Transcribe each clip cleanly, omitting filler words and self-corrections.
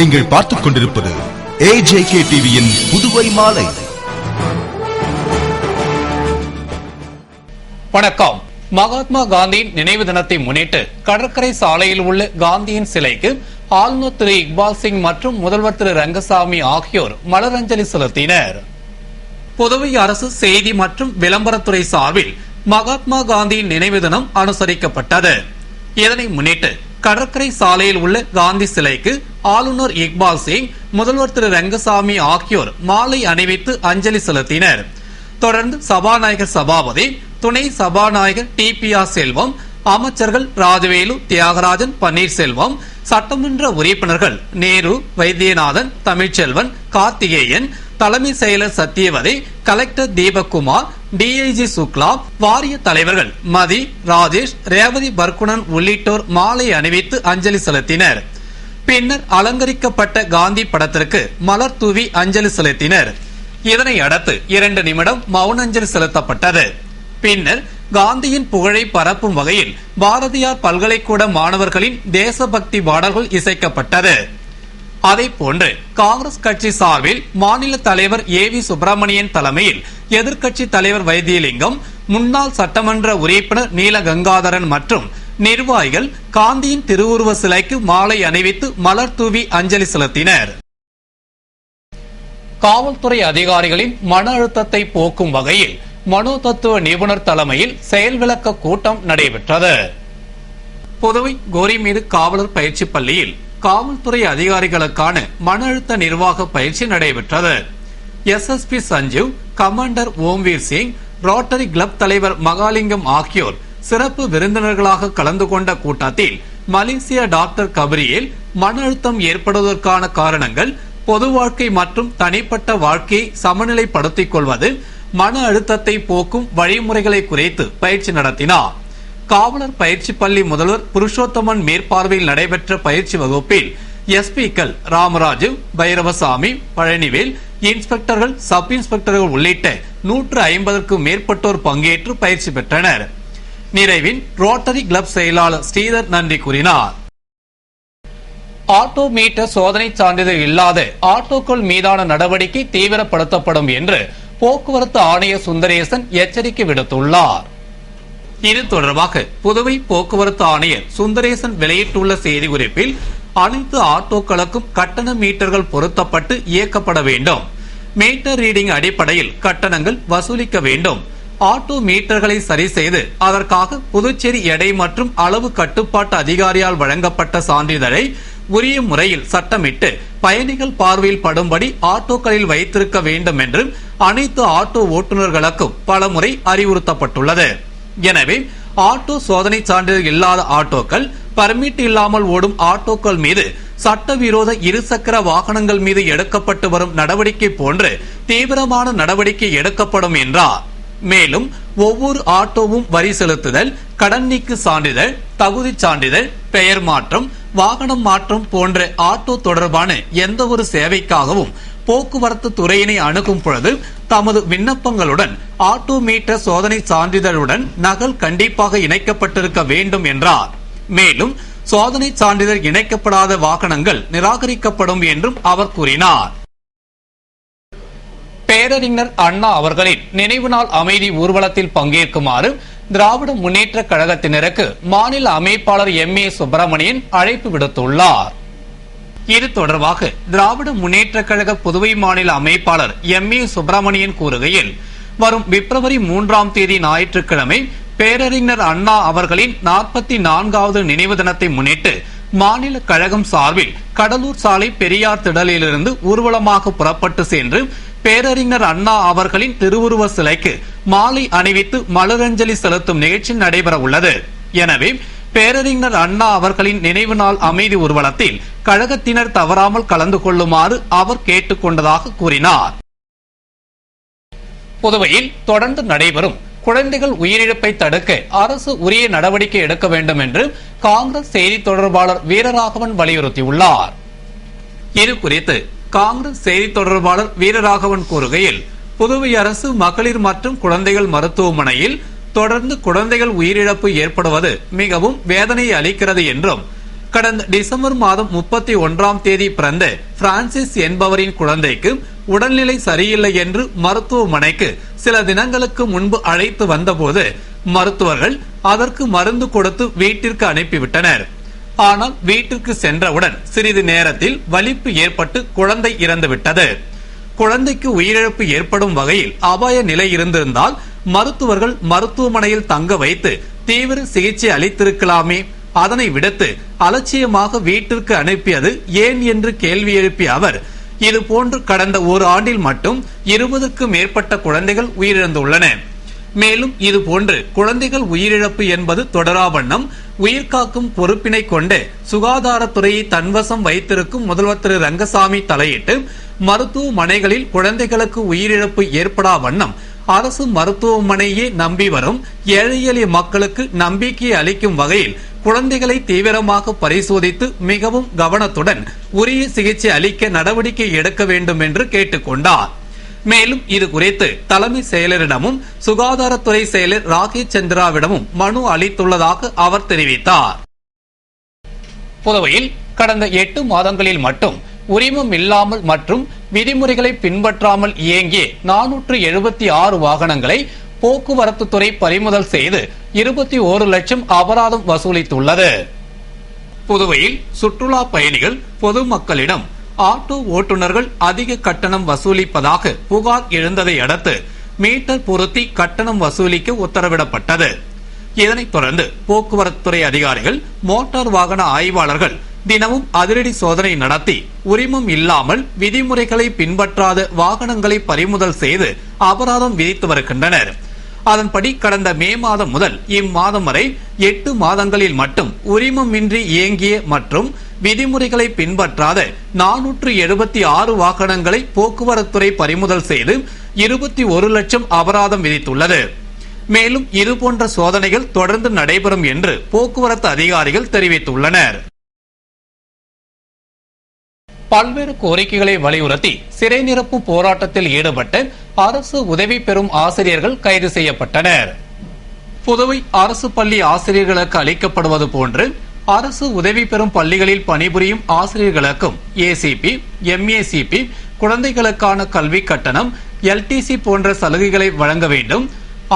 நீங்கள் பார்த்துக் கொண்டிருப்பது AJK டிவியின் புதுவை மாலை. வணக்கம். மகாத்மா காந்தியின் நினைவு தினத்தை முன்னிட்டு கடற்கரை சாலையில் உள்ள காந்தியின் சிலைக்கு ஆளுநர் திரு இக்பால் சிங் மற்றும் முதல்வர் திரு ரங்கசாமி ஆகியோர் மலரஞ்சலி செலுத்தினர். புதுவை அரசு செய்தி மற்றும் விளம்பரத்துறை சார்பில் மகாத்மா காந்தியின் நினைவு தினம் அனுசரிக்கப்பட்டது. இதனை முன்னிட்டு கடற்கரை சாலையில் உள்ள காந்தி சிலைக்கு ஆளுநர் இக்பால் சிங், முதல்வர் திரு ரங்கசாமி ஆகியோர் மாலை அணிவித்து அஞ்சலி செலுத்தினர். தொடர்ந்து சபாநாயகர் சபாபதி, துணை சபாநாயகர் TPR செல்வம், அமைச்சர்கள் ராஜவேலு, தியாகராஜன், பன்னீர்செல்வம், சட்டமன்ற உறுப்பினர்கள் நேரு, வைத்தியநாதன், தமிழ்ச்செல்வன், கார்த்திகேயன், தலைமை செயலர் சத்தியவதி, கலெக்டர் தீபக்குமார், DIG சுக்லா, வாரிய தலைவர்கள் மதி, ராஜேஷ், ரேவதி பர்குணன் உள்ளிட்டோர் மாலை அணிவித்து அஞ்சலி செலுத்தினர். பின்னர் அலங்கரிக்கப்பட்ட காந்தி படத்திற்கு மலர் தூவி அஞ்சலி செலுத்தினர். இதனை அடுத்து 2 நிமிடம் மௌன அஞ்சலி செலுத்தப்பட்டது. பின்னர் காந்தியின் புகழை பரப்பும் வகையில் பாரதியார் பல்கலைக்கூட மாணவர்களின் தேசபக்தி பாடல்கள் இசைக்கப்பட்டது. அதேபோன்று காங்கிரஸ் கட்சி சார்பில் மாநில தலைவர் AV சுப்பிரமணியன் தலைமையில் எதிர்க்கட்சி தலைவர் வைத்தியலிங்கம், முன்னாள் சட்டமன்ற உறுப்பினர் நீலகங்காதரன் மற்றும் நிர்வாகிகள் காந்தியின் திருவுருவ சிலைக்கு மாலை அணிவித்து மலர் தூவி அஞ்சலி செலுத்தினர். காவல்துறை அதிகாரிகளின் மன அழுத்தத்தை போக்கும் வகையில் மனோதத்துவ நிபுணர் தலைமையில் செயல் விளக்க கூட்டம் நடைபெற்றது. புதுவை கோரிமேடு காவலர் பயிற்சி பள்ளியில் காவல்துறை அதிகாரிகளுக்கான மன அழுத்த நிர்வாக பயிற்சி நடைபெற்றது. SSP Sanjeev, commander Omveer Singh, rotary club தலைவர் மகாலிங்கம் ஆகியோர் சிறப்பு விருந்தினர்களாக கலந்து கொண்ட கூட்டத்தில் மலேசிய டாக்டர் கபிரியேல் மன அழுத்தம் ஏற்படுவதற்கான காரணங்கள், பொது வாழ்க்கை மற்றும் தனிப்பட்ட வாழ்க்கையை சமநிலைப்படுத்திக் கொள்வது, மன அழுத்தத்தை போக்கும் வழிமுறைகளை குறித்து பயிற்சி நடத்தினார். காவலர் பயிற்சி பள்ளி முதல்வர் புருஷோத்தமன் மேற்பார்வையில் நடைபெற்ற பயிற்சி வகுப்பில் SPக்கள் ராமராஜு, பைரவசாமி, பழனிவேல், இன்ஸ்பெக்டர்கள், சப் இன்ஸ்பெக்டர்கள் உள்ளிட்ட 150க்கும் மேற்பட்டோர் பங்கேற்று பயிற்சி பெற்றனர். நிறைவில் ரோட்டரி கிளப் செயலாளர் ஸ்ரீதர் நன்றி கூறினார். ஆட்டோ மீட்டர் சோதனை சான்றிதழ் இல்லாத ஆட்டோக்கள் மீதான நடவடிக்கை தீவிரப்படுத்தப்படும் என்று போக்குவரத்து ஆணையர் சுந்தரேசன் எச்சரிக்கை விடுத்துள்ளார். இது தொடர்பாக புதுவை போக்குவரத்து ஆணையர் சுந்தரேசன் வெளியிட்டுள்ள செய்திக்குறிப்பில், அனைத்து ஆட்டோக்களுக்கும் கட்டண மீட்டர்கள் பொருத்தப்பட்டு இயக்கப்பட வேண்டும். மீட்டர் ரீடிங் அடிப்படையில் கட்டணங்கள் வசூலிக்க வேண்டும். ஆட்டோ மீட்டர்களை சரி செய்து அதற்காக புதுச்சேரி எடை மற்றும் அளவு கட்டுப்பாட்டு அதிகாரியால் வழங்கப்பட்ட சான்றிதழை உரிய முறையில் சட்டமிட்டு பயணிகள் பார்வையில் படும்படி ஆட்டோக்களில் வைத்திருக்க வேண்டும் என்று அனைத்து ஆட்டோ ஓட்டுநர்களுக்கும் பலமுறை அறிவுறுத்தப்பட்டுள்ளது. எனவே ஆட்டோ சோதனை சான்றிதழ் இல்லாத ஆட்டோக்கள், பர்மிட் இல்லாமல் ஓடும் ஆட்டோக்கள் மீது சட்டவிரோத இருசக்கர வாகனங்கள் மீது எடுக்கப்பட்டு வரும் நடவடிக்கை போன்று தீவிரமான நடவடிக்கை எடுக்கப்படும் என்றார். மேலும் ஒவ்வொரு ஆட்டோவும் வரி செலுத்துதல், கடன் நீக்கு சான்றிதழ், தகுதி சான்றிதழ், பெயர் மாற்றம், வாகனம் மாற்றம் போன்ற ஆட்டோ தொடர்பான எந்த ஒரு சேவைக்காகவும் போக்குவரத்து துறையினை அணுகும் பொழுது தமது விண்ணப்பங்களுடன் ஆட்டோ மீட்டர் சோதனை சான்றிதழுடன் நகல் கண்டிப்பாக இணைக்கப்பட்டிருக்க வேண்டும் என்றார். மேலும் சோதனை சான்றிதழ் இணைக்கப்படாத வாகனங்கள் நிராகரிக்கப்படும் என்றும் அவர் கூறினார். பேரறிஞர் அண்ணா அவர்களின் நினைவு நாள் அமைதி ஊர்வலத்தில் பங்கேற்குமாறு திராவிட முன்னேற்ற கழகத்தினருக்கு மாநில அமைப்பாளர் MA சுப்பிரமணியன் அழைப்பு விடுத்துள்ளார். இது தொடர்பாக திராவிட முன்னேற்ற கழக புதுவை மாநில அமைப்பாளர் MA சுப்பிரமணியன் கூறுகையில், வரும் பிப்ரவரி 3ஆம் தேதி ஞாயிற்றுக்கிழமை பேரறிஞர் அண்ணா அவர்களின் 44வது நினைவு தினத்தை முன்னிட்டு மாநில கழகம் சார்பில் கடலூர் சாலை பெரியார் திடலிலிருந்து ஊர்வலமாக புறப்பட்டு சென்று பேரறிஞர் அண்ணா அவர்களின் திருவுருவ சிலைக்கு மாலை அணிவித்து மலரஞ்சலி செலுத்தும் நிகழ்ச்சி நடைபெற உள்ளது. எனவே பேரறிஞர் அண்ணா அவர்களின் நினைவு நாள் அமைதி ஊர்வலத்தில் கழகத்தினர் தவறாமல் கலந்து கொள்ளுமாறு அவர் கேட்டுக் கொண்டதாக கூறினார். புதுவையில் தொடர்ந்து நடைபெறும் குழந்தைகள் உயிரிழப்பை தடுக்க அரசு உரிய நடவடிக்கை எடுக்க வேண்டும் என்று காங்கிரஸ் செய்தி தொடர்பாளர் வீரராகவன் வலியுறுத்தியுள்ளார். இது குறித்து காங்கிரஸ் செய்தி தொடர்பாளர் வீரராகவன் கூறுகையில், புதுவை அரசு மகளிர் மற்றும் குழந்தைகள் மருத்துவமனையில் தொடர்ந்து குழந்தைகள் உயிரிழப்பு ஏற்படுவது மிகவும் வேதனையை அளிக்கிறது என்றும், கடந்த டிசம்பர் மாதம் 31ஆம் தேதி பிறந்த பிரான்சிஸ் என்பவரின் குழந்தைக்கு உடல்நிலை சரியில்லை என்று மருத்துவமனைக்கு சில தினங்களுக்கு முன்பு அழைத்து வந்தபோது மருத்துவர்கள் அதற்கு மருந்து கொடுத்து வீட்டிற்கு அனுப்பிவிட்டனர். ஆனால் வீட்டிற்கு சென்றவுடன் சிறிது நேரத்தில் வலிப்பு ஏற்பட்டு குழந்தை இறந்துவிட்டது. குழந்தைக்கு உயிரிழப்பு ஏற்படும் வகையில் அபாய நிலை இருந்திருந்தால் மருத்துவர்கள் மருத்துவமனையில் தங்க வைத்து தீவிர சிகிச்சை அளித்திருக்கலாமே. அதனை விடுத்து அலட்சியமாக வீட்டிற்கு அனுப்பியது ஏன் என்று கேள்வி எழுப்பிய அவர், இதுபோன்று கடந்த ஒரு ஆண்டில் மட்டும் 20க்கும் மேற்பட்ட குழந்தைகள் உயிரிழந்துள்ளன. மேலும் இதுபோன்று குழந்தைகள் உயிரிழப்பு என்பது தொடராவண்ணம் உயிர்காக்கும் பொறுப்பினை கொண்டு சுகாதாரத்துறையை தன்வசம் வைத்திருக்கும் முதல்வர் திரு ரங்கசாமி தலையிட்டு மருத்துவமனைகளில் குழந்தைகளுக்கு உயிரிழப்பு ஏற்படா வண்ணம் அரசு மருத்துவமனையே நம்பி வரும் ஏழை எளிய மக்களுக்கு நம்பிக்கை அளிக்கும் வகையில் குழந்தைகளை தீவிரமாக பரிசோதித்து மிகவும் கவனத்துடன் உரிய சிகிச்சை அளிக்க நடவடிக்கை எடுக்க வேண்டும் என்று கேட்டுக்கொண்டார். மேலும் இது குறித்து தலைமை செயலரிடமும் சுகாதாரத்துறை செயலர் ராகேஷ் சந்திராவிடமும் மனு அளித்துள்ளதாக அவர் தெரிவித்தார். புதுவையில் கடந்த 8 மாதங்களில் மட்டும் உரிமம் இல்லாமல் மற்றும் விதிமுறைகளை பின்பற்றாமல் இயங்கிய 476 வாகனங்களை போக்குவரத்து துறை பறிமுதல் செய்து 21 லட்சம் அபராதம் வசூலித்துள்ளது. புதுவையில் சுற்றுலா பயணிகள் பொதுமக்களிடம் ஆட்டோ ஓட்டுநர்கள் அதிக கட்டணம் வசூலிப்பதாக புகார் எழுந்ததை அடுத்து மீட்டர் பொருத்தி கட்டணம் வசூலிக்க உத்தரவிடப்பட்டது. இதனைத் தொடர்ந்து போக்குவரத்துறை அதிகாரிகள் மோட்டார் வாகன ஆய்வாளர்கள் தினமும் அதிரடி சோதனை நடத்தி உரிமம் இல்லாமல் விதிமுறைகளை பின்பற்றாத வாகனங்களை பறிமுதல் செய்து அபராதம் விதித்து வருகின்றனர். அதன்படி கடந்த மே மாதம் முதல் இம்மாதம் வரை 8 மாதங்களில் மட்டும் உரிமமின்றி இயங்கிய மற்றும் விதிமுறைகளை பின்பற்றாத 476 வாகனங்களை போக்குவரத்துறை பறிமுதல் செய்து 21 லட்சம் அபராதம் விதித்துள்ளது. மேலும் இதுபோன்ற சோதனைகள் தொடர்ந்து நடைபெறும் என்று போக்குவரத்து அதிகாரிகள் தெரிவித்துள்ளனர். பல்வேறு கோரிக்கைகளை வலியுறுத்தி சிறை நிரப்பும் போராட்டத்தில் ஈடுபட்ட அரசு உதவி பெறும் ஆசிரியர்கள் கைது செய்யப்பட்டனர். புதுவை அரசு பள்ளி ஆசிரியர்களுக்கு அளிக்கப்படுவது போன்று அரசு உதவி பெறும் பள்ளிகளில் பணிபுரியும் ஆசிரியர்களுக்கும் ஏசிபி, எம்ஏசிபி, குழந்தைகளுக்கான கல்வி கட்டணம், எல்டிசி போன்ற சலுகைகளை வழங்க வேண்டும்.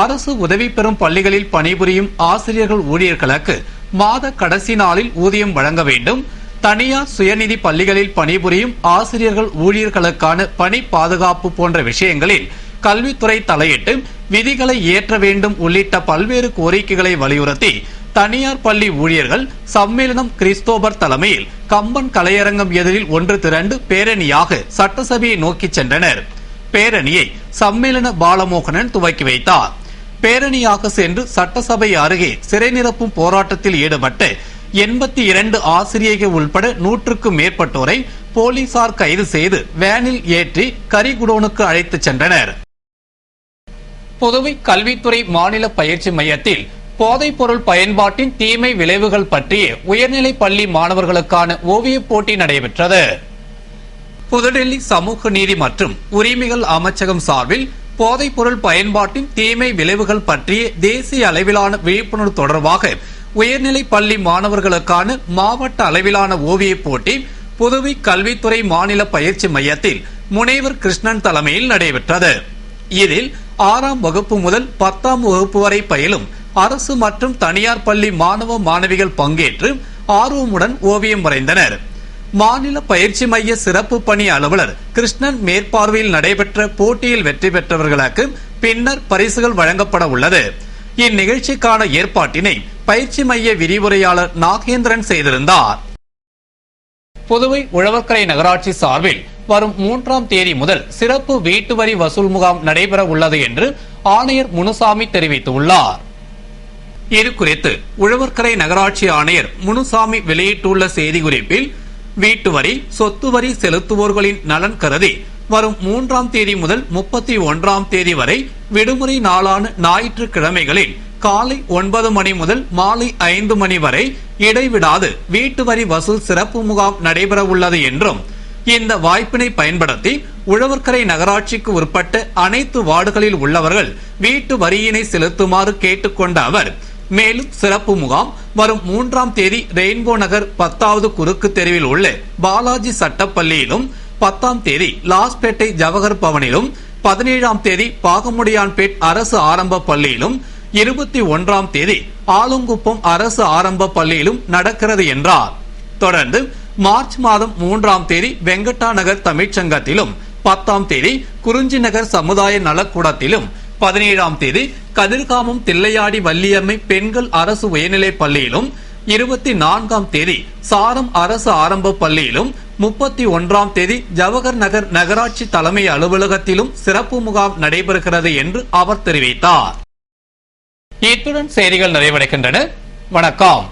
அரசு உதவி பெறும் பள்ளிகளில் பணிபுரியும் ஆசிரியர்கள் ஊழியர்களுக்கு மாத கடைசி நாளில் ஊதியம் வழங்க வேண்டும். தனியார் சுயநிதி பள்ளிகளில் பணிபுரியும் ஆசிரியர்கள் ஊழியர்களுக்கான பணி பாதுகாப்பு போன்ற விஷயங்களில் கல்வித்துறை தலையிட்டு விதிகளை ஏற்ற வேண்டும் உள்ளிட்ட பல்வேறு கோரிக்கைகளை வலியுறுத்தி தனியார் பள்ளி ஊழியர்கள் சம்மேளனம் கிறிஸ்தோபர் தலைமையில் கம்பன் கலையரங்கம் எதிரில் ஒன்று திரண்டு பேரணியாக சட்டசபையை நோக்கி சென்றனர். பேரணியை சம்மேளன பாலமோகனன் துவக்கி வைத்தார். பேரணியாக சென்று சட்டசபை அருகே சிறை நிரப்பும் போராட்டத்தில் ஈடுபட்டு 82 ஆசிரியர்கள் உள்பட 100க்கும் மேற்பட்டோரை போலீசார் கைது செய்து வேனில் ஏற்றி கரிகுடோனுக்கு அழைத்துச் சென்றனர். புதுவை கல்வித்துறை மாநில பயிற்சி மையத்தில் போதைப் பொருள் பயன்பாட்டின் தீமை விளைவுகள் பற்றிய உயர்நிலை பள்ளி மாணவர்களுக்கான ஓவியப் போட்டி நடைபெற்றது. புதுடெல்லி சமூக நீதி மற்றும் உரிமைகள் அமைச்சகம் சார்பில் போதைப் பொருள் பயன்பாட்டின் தீமை விளைவுகள் பற்றிய தேசிய அளவிலான விழிப்புணர்வு தொடர்பாக உயர்நிலை பள்ளி மாணவர்களுக்கான மாவட்ட அளவிலான ஓவியப் போட்டி புதுவை கல்வித்துறை மாநில பயிற்சி மையத்தில் முனைவர் கிருஷ்ணன் தலைமையில் நடைபெற்றது. இதில் 6ஆம் வகுப்பு முதல் 10ஆம் வகுப்பு வரை பயிலும் அரசு மற்றும் தனியார் பள்ளி மாணவ மாணவிகள் பங்கேற்று ஆர்வமுடன் ஓவியம் வரைந்தனர். மாநில பயிற்சி மைய சிறப்பு பணி அலுவலர் கிருஷ்ணன் மேற்பார்வையில் நடைபெற்ற போட்டியில் வெற்றி பெற்றவர்களுக்கு பின்னர் பரிசுகள் வழங்கப்பட உள்ளது. இந்நிகழ்ச்சிக்கான ஏற்பாட்டினை பயிற்சி மைய விரிவுரையாளர் நாகேந்திரன் செய்திருந்தார். புதுவை உழவர்கரை நகராட்சி சார்பில் வரும் 3ஆம் தேதி முதல் சிறப்பு வீட்டு வரி வசூல் முகாம் நடைபெற உள்ளது என்று ஆணையர் முனுசாமி தெரிவித்துள்ளார். இதுகுறித்து உழவர்கரை நகராட்சி ஆணையர் முனுசாமி வெளியிட்டுள்ள செய்திக்குறிப்பில், வீட்டு வரி, சொத்து வரி செலுத்துவோர்களின் நலன் கருதி வரும் 3ஆம் தேதி முதல் 31ஆம் தேதி வரை விடுமுறை நாளான ஞாயிற்றுக்கிழமைகளில் காலை 9 மணி முதல் மாலை 5 மணி வரை இடைவிடாது வீட்டு வரி வசூல் சிறப்பு முகாம் நடைபெற உள்ளது என்றும், இந்த வாய்ப்பினை பயன்படுத்தி உழவர்கரை நகராட்சிக்கு உட்பட்ட அனைத்து வார்டுகளில் உள்ளவர்கள் வீட்டு வரியினை செலுத்துமாறு கேட்டுக்கொண்ட அவர், மேலும் சிறப்பு முகாம் வரும் 3ஆம் தேதி ரெயின்போ நகர் 10வது குறுக்கு தெருவில் உள்ள பாலாஜி சட்டப்பள்ளியிலும், 10ஆம் தேதி லாஸ்பேட்டை ஜவஹர் பவனிலும், 17ஆம் தேதி பாகமுடியான்பேட் அரசு ஆரம்ப பள்ளியிலும், 21ஆம் தேதி ஆலங்குப்பம் அரசு ஆரம்ப பள்ளியிலும் நடக்கிறது என்றார். தொடர்ந்து மார்ச் மாதம் 3ஆம் தேதி வெங்கட்டா நகர் தமிழ்ச்சங்கத்திலும், 10ஆம் தேதி குறிஞ்சி நகர் சமுதாய நலக்கூடத்திலும், 17ஆம் தேதி கதிர்காமம் தில்லையாடி வள்ளியம்மை பெண்கள் அரசு உயர்நிலைப் பள்ளியிலும், 24ஆம் தேதி சாரம் அரசு ஆரம்ப பள்ளியிலும், 31ஆம் தேதி ஜவஹர் நகர் நகராட்சி தலைமை அலுவலகத்திலும் சிறப்பு முகாம் நடைபெறுகிறது என்று அவர் தெரிவித்தார். இத்துடன் செய்திகள் நிறைவடைகின்றன. வணக்கம்.